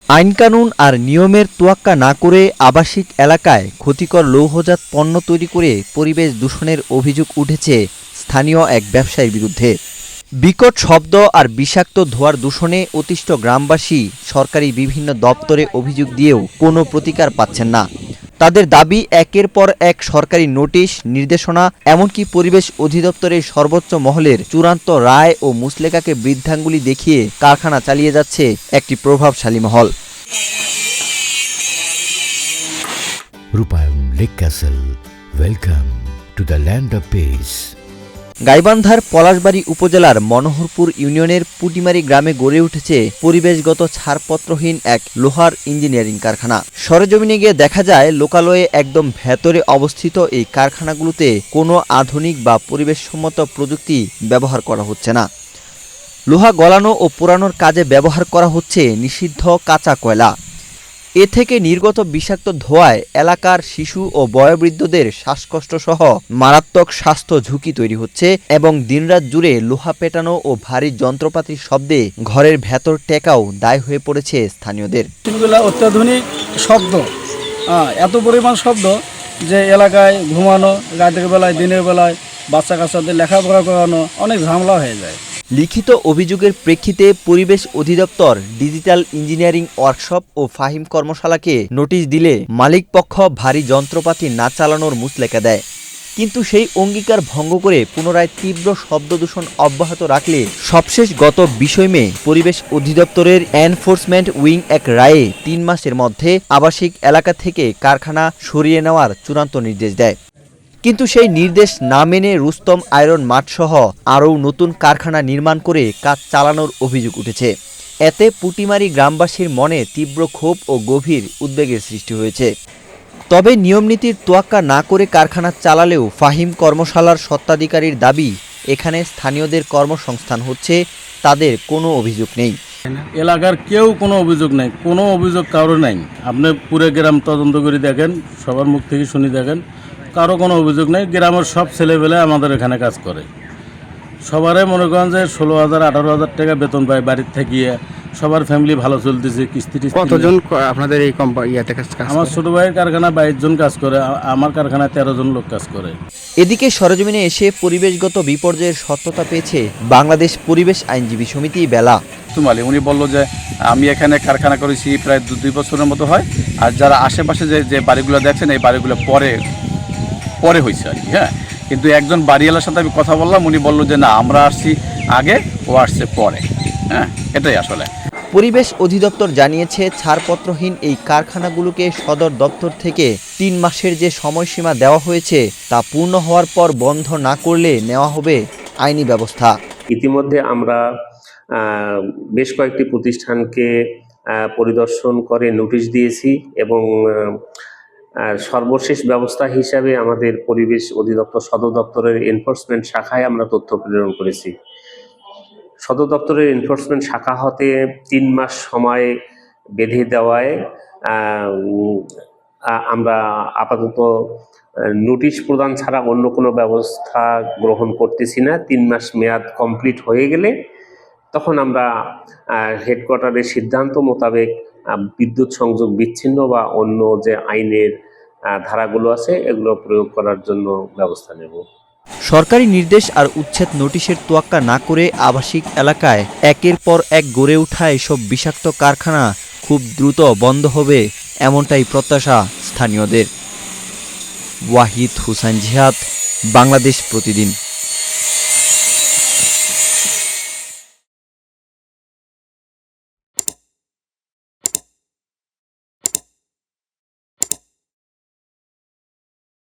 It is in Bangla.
আইনকানুন আর নিয়মের তোয়াক্কা না করে আবাসিক এলাকায় ক্ষতিকর লৌহজাত পণ্য তৈরি করে পরিবেশ দূষণের অভিযোগ উঠেছে স্থানীয় এক ব্যবসায়ীর বিরুদ্ধে। বিকট শব্দ আর বিষাক্ত ধোঁয়ার দূষণে অতিষ্ঠ গ্রামবাসী সরকারি বিভিন্ন দপ্তরে অভিযোগ দিয়েও কোনো প্রতিকার পাচ্ছেন না। তাদের দাবি, একের পর এক সরকারি নোটিশ, নির্দেশনা, এমনকি পরিবেশ অধিদপ্তরের সর্বোচ্চ মহলের চূড়ান্ত রায় ও মুচলেকাকে বৃদ্ধাঙ্গুলি দেখিয়ে কারখানা চালিয়ে যাচ্ছে একটি প্রভাবশালী মহল। রূপায়ণ lake castle, welcome to the land of piece. গাইবান্ধার পলাশবাড়ী উপজেলার মনোহরপুর ইউনিয়নের পুটিমারি গ্রামে গড়ে উঠেছে পরিবেশগত ছাড়পত্রহীন এক লোহার ইঞ্জিনিয়ারিং কারখানা। সরেজমিনে গিয়ে দেখা যায়, লোকালয়ে একদম ভেতরে অবস্থিত এই কারখানাগুলোতে কোনো আধুনিক বা পরিবেশসম্মত প্রযুক্তি ব্যবহার করা হচ্ছে না। লোহা গলানো ও পোড়ানোর কাজে ব্যবহার করা হচ্ছে নিষিদ্ধ কাঁচা কয়লা। এ থেকে নির্গত বিষাক্ত ধোঁয়ায় এলাকার শিশু ও বয়োবৃদ্ধদের শ্বাসকষ্ট সহ মারাত্মক স্বাস্থ্য ঝুঁকি তৈরি হচ্ছে এবং দিনরাত জুড়ে লোহা পেটানো ও ভারী যন্ত্রপাতির শব্দে ঘরের ভেতর টেকাও দায় হয়ে পড়েছে স্থানীয়দের। অত্যাধুনিক শব্দ, এত পরিমাণ শব্দ যে এলাকায় ঘুমানো, রাতের বেলায় দিনের বেলায় বাচ্চা কাচ্চাদের লেখাপড়া করানো অনেক ঝামেলা হয়ে যায়। লিখিত অভিযোগের প্রেক্ষিতে পরিবেশ অধিদপ্তর ডিজিটাল ইঞ্জিনিয়ারিং ওয়ার্কশপ ও ফাহিম কর্মশালাকে নোটিশ দিলে মালিকপক্ষ ভারী যন্ত্রপাতি না চালানোর মুচলেকা দেয়। কিন্তু সেই অঙ্গীকার ভঙ্গ করে পুনরায় তীব্র শব্দদূষণ অব্যাহত রাখলে সবশেষ গত 20 মে পরিবেশ অধিদপ্তরের এনফোর্সমেন্ট উইং এক রায়ে 3 মাসের মধ্যে আবাসিক এলাকা থেকে কারখানা সরিয়ে নেওয়ার চূড়ান্ত নির্দেশ দেয়। কিন্তু সেই নির্দেশ না মেনে রুস্তম আয়রন মাঠসহ আরও নতুন কারখানা নির্মাণ করে কাজ চালানোর অভিযোগ উঠেছে। এতে পুটিমারি গ্রামবাসীর মনে তীব্র ক্ষোভ ও গভীর উদ্বেগের সৃষ্টি হয়েছে। তবে নিয়মনীতির তোয়াক্কা না করে কারখানা চালালেও ফাহিম কর্মশালার স্বত্বাধিকারীর দাবি, এখানে স্থানীয়দের কর্মসংস্থান হচ্ছে, তাদের কোনো অভিযোগ নেই। এলাকার কেউ কোনো অভিযোগ নেই, কোনো অভিযোগ কারো নাই। আপনি পুরো গ্রাম তদন্ত করে দেখেন, সবার মুখ থেকে শুনি দেখেন, কারো কোনো অভিযোগ নেই। গ্রামের সব ছেলেবেলে আমাদের এখানে কাজ করে, সবারই মনে করেন যে 16,000 18,000 টাকা বেতন পায় বাড়ির থেকে। সবার ফ্যামিলি ভালো চলতেছে। কিস্তি কতজন আপনাদের এই কোম্পানিতে কাজ করে? আমার ছোট ভাইয়ের কারখানা 22 জন কাজ করে, আমার কারখানায় 13 জন লোক কাজ করে। এদিকে সরেজমিনে এসে পরিবেশগত বিপর্যয়ের সত্যতা পেয়েছে বাংলাদেশ পরিবেশ আইনজীবী সমিতি বেলা। উনি বললো যে আমি এখানে কারখানা করেছি প্রায় 2 বছরের মতো হয়, আর যারা আশেপাশে যে বাড়িগুলো দেখছেন এই বাড়িগুলো পরে হয়েছে আর কি। হ্যাঁ, কিন্তু একজন বাড়িওয়ালার সাথে আমি কথা বললাম, উনি বললো যে না, আমরা আসছি আগে, ও আসছে পরে। হ্যাঁ, এটাই আসলে। পরিবেশ অধিদপ্তর জানিয়েছে, ছাড়পত্রহীন এই কারখানাগুলোকে সদর দপ্তর থেকে 3 মাসের যে সময়সীমা দেওয়া হয়েছে তা পূর্ণ হওয়ার পর বন্ধ না করলে নেওয়া হবে আইনি ব্যবস্থা। ইতিমধ্যে আমরা বেশ কয়েকটি প্রতিষ্ঠানকে পরিদর্শন করে নোটিশ দিয়েছি এবং সর্বশেষ ব্যবস্থা হিসাবে আমাদের পরিবেশ অধিদপ্তর সদর দপ্তরের এনফোর্সমেন্ট শাখায় আমরা তথ্য প্রেরণ করেছি। সদর দপ্তরের এনফোর্সমেন্ট শাখা হতে 3 মাস সময় বেঁধে দেওয়ায় আমরা আপাতত নোটিশ প্রদান ছাড়া অন্য কোনো ব্যবস্থা গ্রহণ করতেছি না। 3 মাস মেয়াদ কমপ্লিট হয়ে গেলে তখন আমরা হেডকোয়ার্টারের সিদ্ধান্ত মোতাবেক বিদ্যুৎ সংযোগ বিচ্ছিন্ন বা অন্য যে আইনের ধারাগুলো আছে এগুলো প্রয়োগ করার জন্য ব্যবস্থা নেব। সরকারি নির্দেশ আর উচ্ছেদ নোটিশের তোয়াক্কা না করে আবাসিক এলাকায় একের পর এক গড়ে ওঠা এসব বিষাক্ত কারখানা খুব দ্রুত বন্ধ হবে, এমনটাই প্রত্যাশা স্থানীয়দের। ওয়াহিদ হুসাইন জিহাদ, বাংলাদেশ প্রতিদিন।